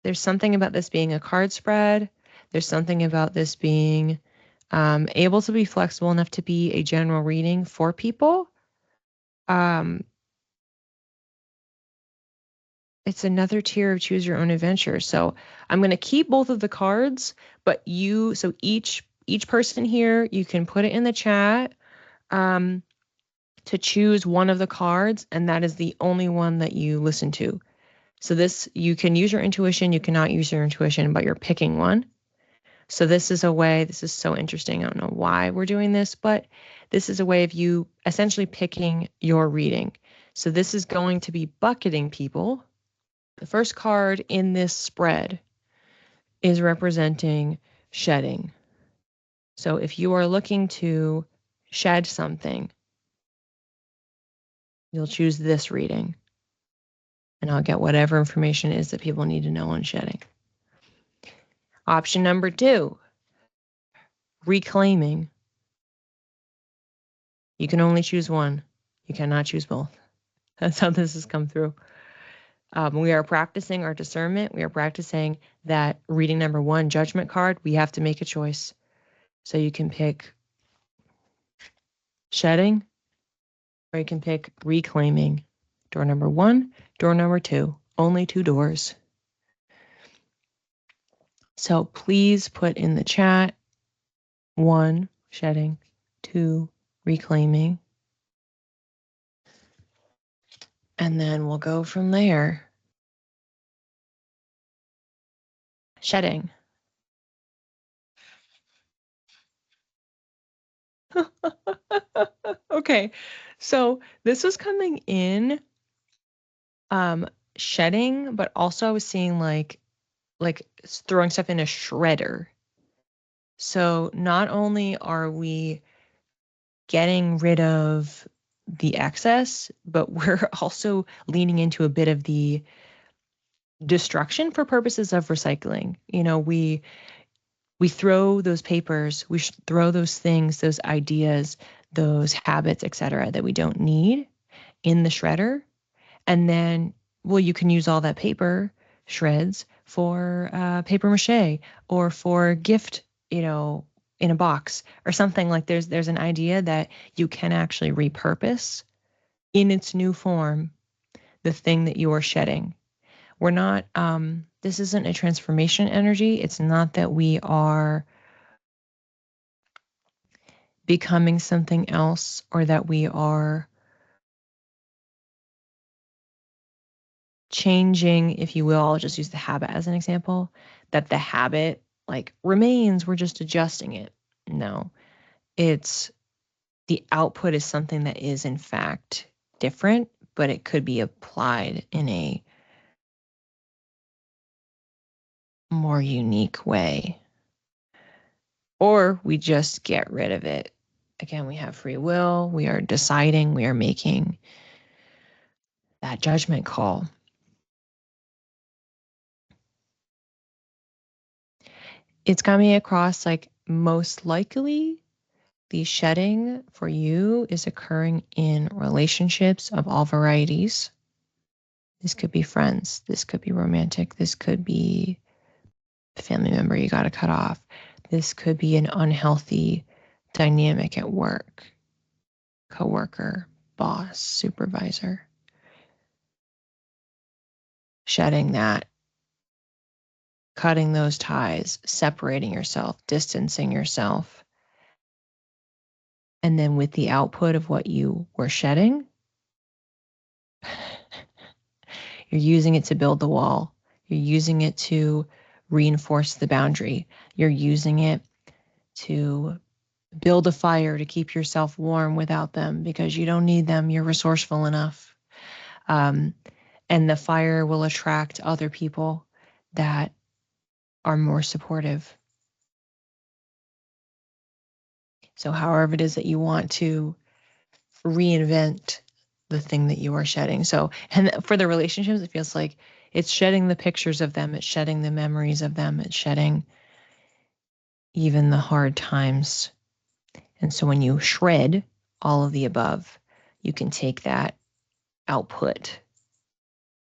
There's something about this being a card spread. There's something about this being able to be flexible enough to be a general reading for people. It's another tier of choose your own adventure. So I'm going to keep both of the cards, but so each person here, you can put it in the chat to choose one of the cards, and that is the only one that you listen to. So this, you can use your intuition, you cannot use your intuition, but you're picking one. So this is a way, this is so interesting. I don't know why we're doing this, but this is a way of you essentially picking your reading. So this is going to be bucketing people. The first card in this spread is representing shedding. So if you are looking to shed something, you'll choose this reading. And I'll get whatever information is that people need to know on shedding. Option number 2, reclaiming. You can only choose one. You cannot choose both. That's how this has come through. We are practicing our discernment. We are practicing that reading number 1, judgment card. We have to make a choice. So you can pick shedding, or you can pick reclaiming. Door number 1, door number 2. Only 2 doors. So please put in the chat 1, shedding, 2, reclaiming. And then we'll go from there. Shedding. Okay, so this was coming in shedding, but also I was seeing like throwing stuff in a shredder. So not only are we getting rid of the excess, but we're also leaning into a bit of the destruction for purposes of recycling. You know, we throw those papers, we throw those things, those ideas, those habits, etc., that we don't need in the shredder. And then, well, you can use all that paper shreds for paper mache or for gift, you know, in a box or something. Like there's an idea that you can actually repurpose in its new form the thing that you are shedding. We're not, this isn't a transformation energy. It's not that we are becoming something else or that we are changing, if you will. I'll just use the habit as an example, that the habit like remains, we're just adjusting it. No, it's the output is something that is in fact different, but it could be applied in a more unique way. Or we just get rid of it. Again, we have free will. We are deciding, we are making that judgment call. It's coming across like most likely the shedding for you is occurring in relationships of all varieties. This could be friends. This could be romantic. This could be a family member you got to cut off. This could be an unhealthy dynamic at work, coworker, boss, supervisor. Shedding that, cutting those ties, separating yourself, distancing yourself. And then with the output of what you were shedding, you're using it to build the wall. You're using it to reinforce the boundary. You're using it to build a fire to keep yourself warm without them because you don't need them. You're resourceful enough. And the fire will attract other people that are more supportive. So however it is that you want to reinvent the thing that you are shedding. So, and for the relationships, it feels like it's shedding the pictures of them. It's shedding the memories of them. It's shedding even the hard times. And so when you shred all of the above, you can take that output,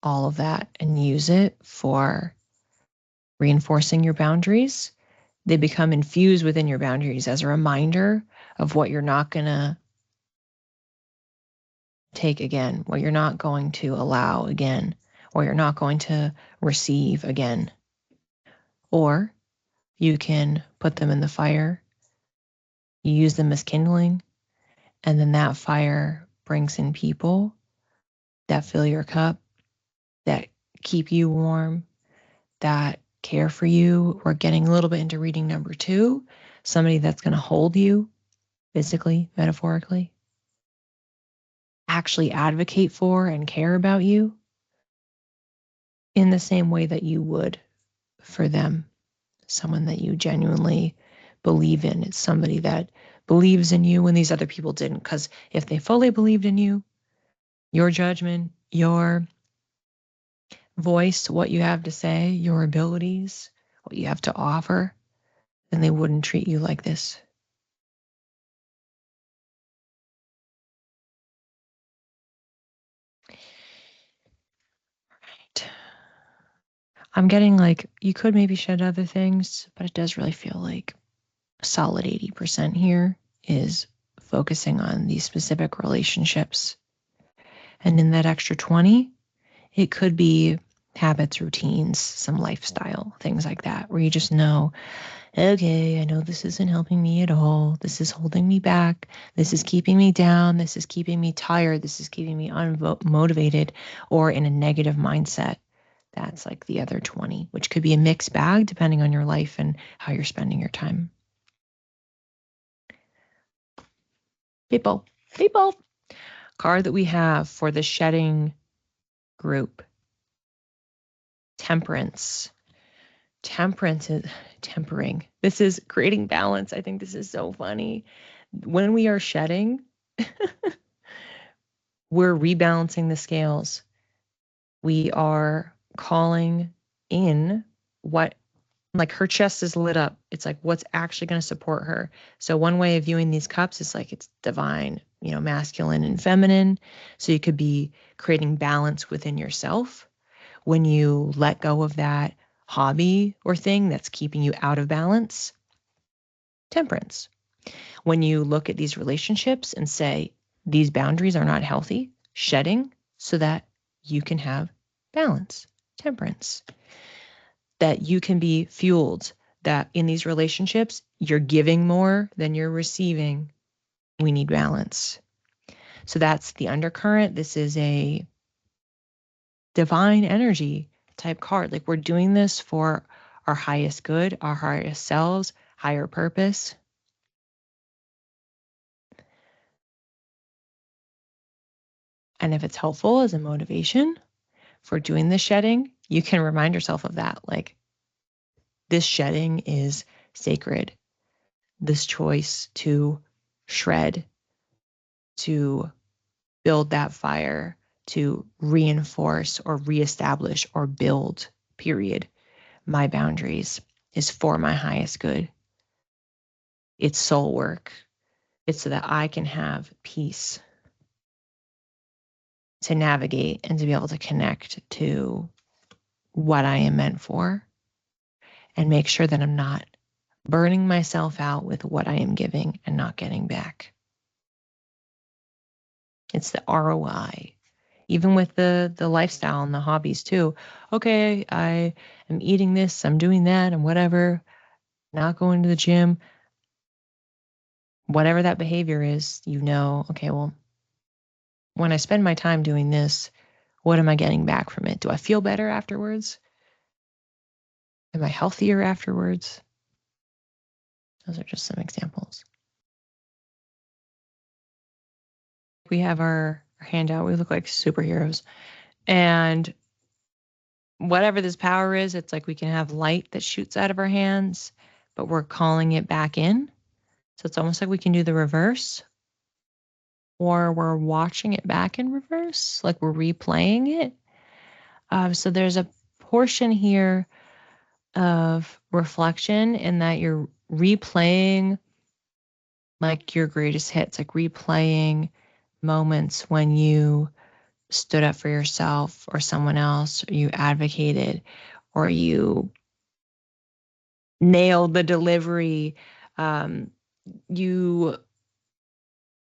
all of that, and use it for reinforcing your boundaries. They become infused within your boundaries as a reminder of what you're not going to take again, what you're not going to allow again, or you're not going to receive again. Or you can put them in the fire, you use them as kindling, and then that fire brings in people that fill your cup, that keep you warm, that care for you. We're getting a little bit into reading number 2, somebody that's going to hold you physically, metaphorically, actually advocate for and care about you in the same way that you would for them. Someone that you genuinely believe in. It's somebody that believes in you when these other people didn't. Because if they fully believed in you, your judgment, your voice, what you have to say, your abilities, what you have to offer, then they wouldn't treat you like this. Right. I'm getting like, you could maybe shed other things, but it does really feel like a solid 80% here is focusing on these specific relationships. And in that extra 20, it could be habits, routines, some lifestyle, things like that, where you just know, okay, I know this isn't helping me at all. This is holding me back. This is keeping me down. This is keeping me tired. This is keeping me unmotivated or in a negative mindset. That's like the other 20, which could be a mixed bag depending on your life and how you're spending your time. People. Card that we have for the shedding group. Temperance. Temperance is tempering. This is creating balance. I think this is so funny. When we are shedding, we're rebalancing the scales. We are calling in what, like her chest is lit up. It's like what's actually going to support her. So one way of viewing these cups is like it's divine, masculine and feminine. So you could be creating balance within yourself when you let go of that hobby or thing that's keeping you out of balance. Temperance. When you look at these relationships and say, these boundaries are not healthy, shedding so that you can have balance. Temperance. That you can be fueled, that in these relationships, you're giving more than you're receiving. We need balance. So that's the undercurrent. This is a divine energy type card. Like we're doing this for our highest good, our highest selves, higher purpose. And if it's helpful as a motivation for doing this shedding, you can remind yourself of that. Like this shedding is sacred. This choice to shred, to build that fire, to reinforce or reestablish or build, period, my boundaries is for my highest good. It's soul work. It's so that I can have peace to navigate and to be able to connect to what I am meant for and make sure that I'm not burning myself out with what I am giving and not getting back. It's the ROI. Even with the lifestyle and the hobbies too. Okay, I am eating this, I'm doing that, and whatever, not going to the gym. Whatever that behavior is, okay, well, when I spend my time doing this, what am I getting back from it? Do I feel better afterwards? Am I healthier afterwards? Those are just some examples. We have our handout. We look like superheroes. And whatever this power is, it's like we can have light that shoots out of our hands, but we're calling it back in. So it's almost like we can do the reverse, or we're watching it back in reverse, like we're replaying it. So there's a portion here of reflection in that you're replaying like your greatest hits, like replaying moments when you stood up for yourself or someone else, or you advocated, or you nailed the delivery. You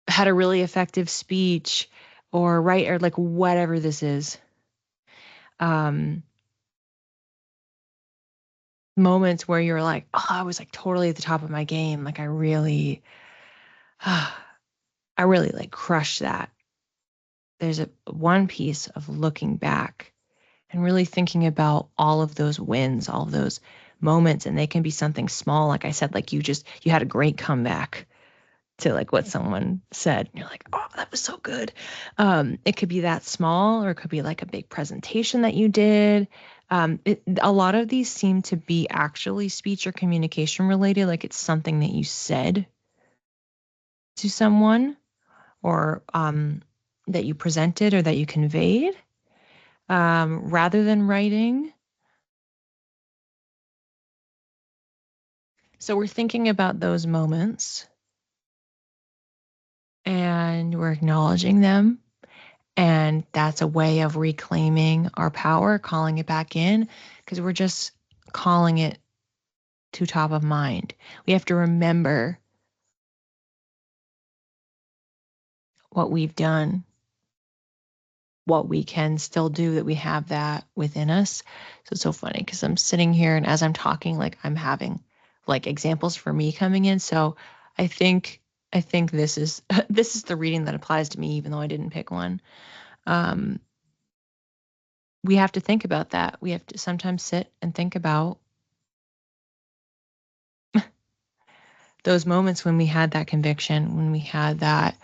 had a really effective speech, or right, or like whatever this is. Moments where you're like, oh, I was like totally at the top of my game. Like I really like crushed that. There's one piece of looking back and really thinking about all of those wins, all of those moments, and they can be something small. Like I said, like you had a great comeback to like what someone said. And you're like, oh, that was so good. It could be that small, or it could be like a big presentation that you did. A lot of these seem to be actually speech or communication related. Like it's something that you said to someone, or that you presented or that you conveyed, rather than writing. So we're thinking about those moments and we're acknowledging them. And that's a way of reclaiming our power, calling it back in, because we're just calling it to top of mind. We have to remember what we've done, what we can still do, that we have that within us. So it's so funny because I'm sitting here and as I'm talking, like I'm having like examples for me coming in. So I think this is this is the reading that applies to me, even though I didn't pick one. We have to think about that. We have to sometimes sit and think about those moments when we had that conviction, when we had that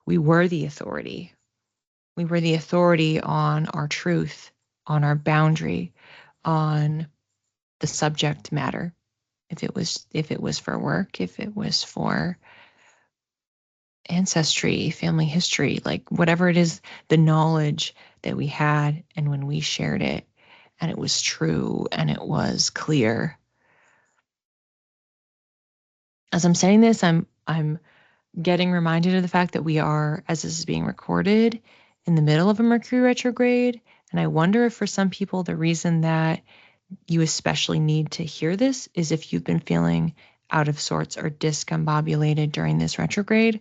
we were the authority. We were the authority on our truth, on our boundary, on the subject matter. If it was for work, if it was for ancestry, family history, like whatever it is, the knowledge that we had, and when we shared it and it was true and it was clear. As I'm saying this, I'm getting reminded of the fact that we are, as this is being recorded, in the middle of a Mercury retrograde. And I wonder if for some people, the reason that you especially need to hear this is if you've been feeling out of sorts or discombobulated during this retrograde.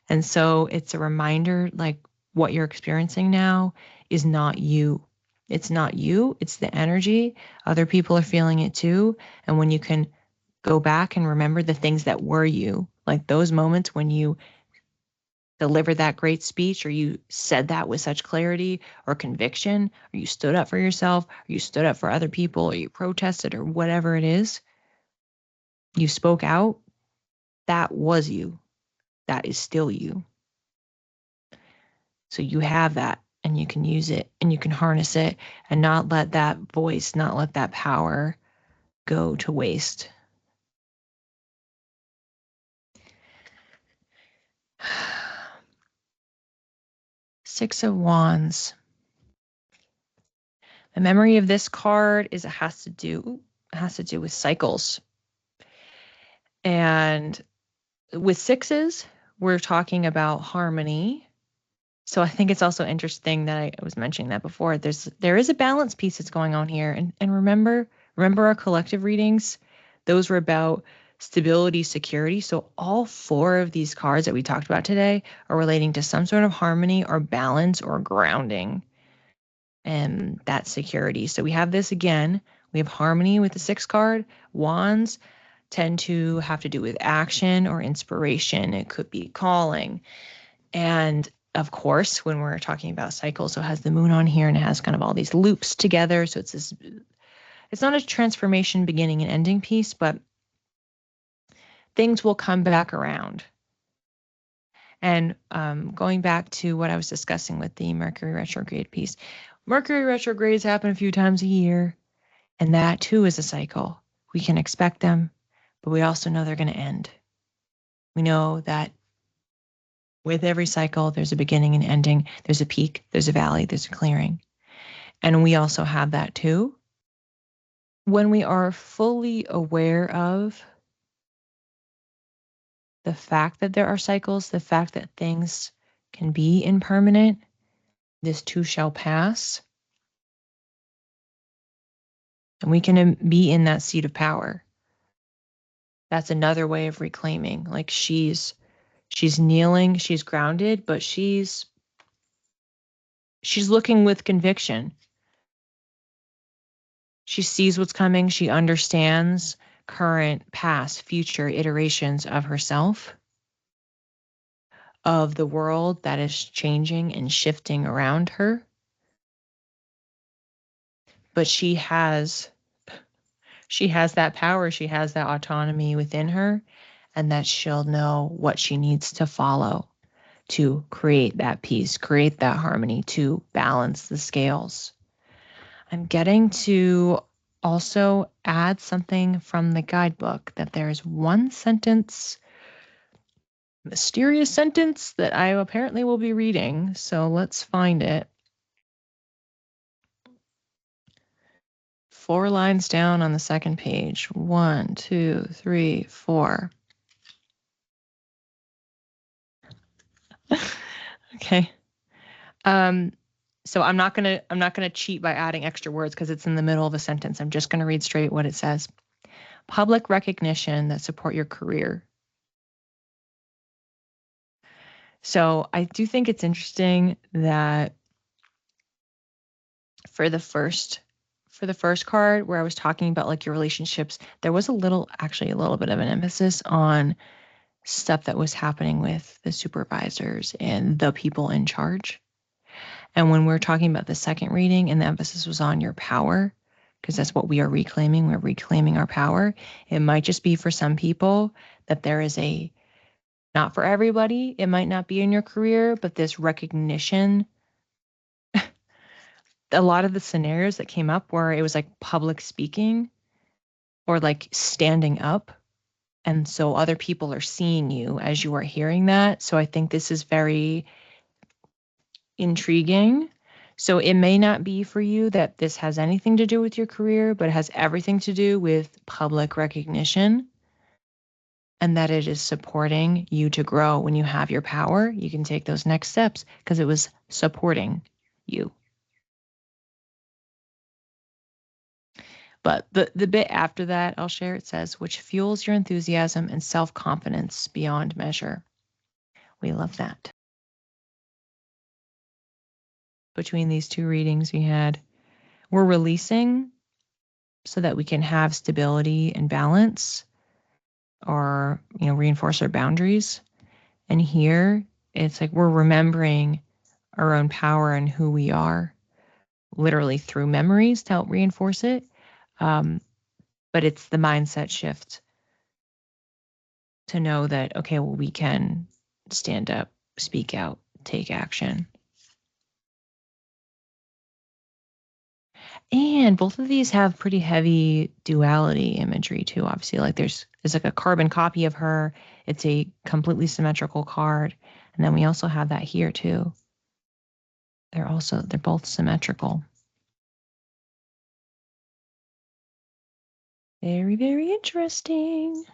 And so it's a reminder, like what you're experiencing now is not you. It's not you, it's the energy. Other people are feeling it too. And when you can go back and remember the things that were you, like those moments when you delivered that great speech, or you said that with such clarity or conviction, or you stood up for yourself, or you stood up for other people, or you protested, or whatever it is, you spoke out, that was you. That is still you. So you have that, and you can use it, and you can harness it, and not let that voice, not let that power go to waste. Six of Wands. The memory of this card is it has to do with cycles. And with sixes, we're talking about harmony. So I think it's also interesting that I was mentioning that before. There is a balance piece that's going on here. And remember our collective readings? Those were about stability, security. So all four of these cards that we talked about today are relating to some sort of harmony or balance or grounding and that security. So we have this again. We have harmony with the sixth card. Wands tend to have to do with action or inspiration. It could be calling. And of course, when we're talking about cycles, so it has the moon on here and it has kind of all these loops together. So it's not a transformation beginning and ending piece, but things will come back around. And going back to what I was discussing with the Mercury retrograde piece, Mercury retrogrades happen a few times a year, and that too is a cycle. We can expect them, but we also know they're going to end. We know that with every cycle, there's a beginning and ending. There's a peak, there's a valley, there's a clearing. And we also have that too. When we are fully aware of the fact that there are cycles, the fact that things can be impermanent, this too shall pass. And we can be in that seat of power. That's another way of reclaiming. Like she's kneeling, she's grounded, but she's looking with conviction. She sees what's coming. She understands current, past, future iterations of herself, of the world that is changing and shifting around her. But she has that power, she has that autonomy within her, and that she'll know what she needs to follow to create that peace, create that harmony, to balance the scales. I'm getting to also add something from the guidebook, that there's one sentence, mysterious sentence, that I apparently will be reading. So let's find it. 4 lines down on the second page. 1, 2, 3, 4. Okay. So I'm not gonna cheat by adding extra words because it's in the middle of a sentence. I'm just gonna read straight what it says. Public recognition that support your career. So I do think it's interesting that for the first card where I was talking about like your relationships, there was actually a little bit of an emphasis on stuff that was happening with the supervisors and the people in charge. And when we're talking about the second reading and the emphasis was on your power, because that's what we are reclaiming, we're reclaiming our power. It might just be for some people that there is not for everybody, it might not be in your career, but this recognition. A lot of the scenarios that came up where it was like public speaking or like standing up. And so other people are seeing you as you are hearing that. So I think this is very intriguing. So it may not be for you that this has anything to do with your career, but it has everything to do with public recognition, and that it is supporting you to grow. When you have your power, you can take those next steps because it was supporting you. But the bit after that, I'll share, it says, which fuels your enthusiasm and self-confidence beyond measure. We love that. Between these two readings we're releasing so that we can have stability and balance, or, reinforce our boundaries. And here it's like we're remembering our own power and who we are, literally through memories to help reinforce it. But it's the mindset shift to know that, okay, well, we can stand up, speak out, take action. And both of these have pretty heavy duality imagery too. Obviously, like there's like a carbon copy of her. It's a completely symmetrical card. And then we also have that here too. They're both symmetrical. Very, very interesting.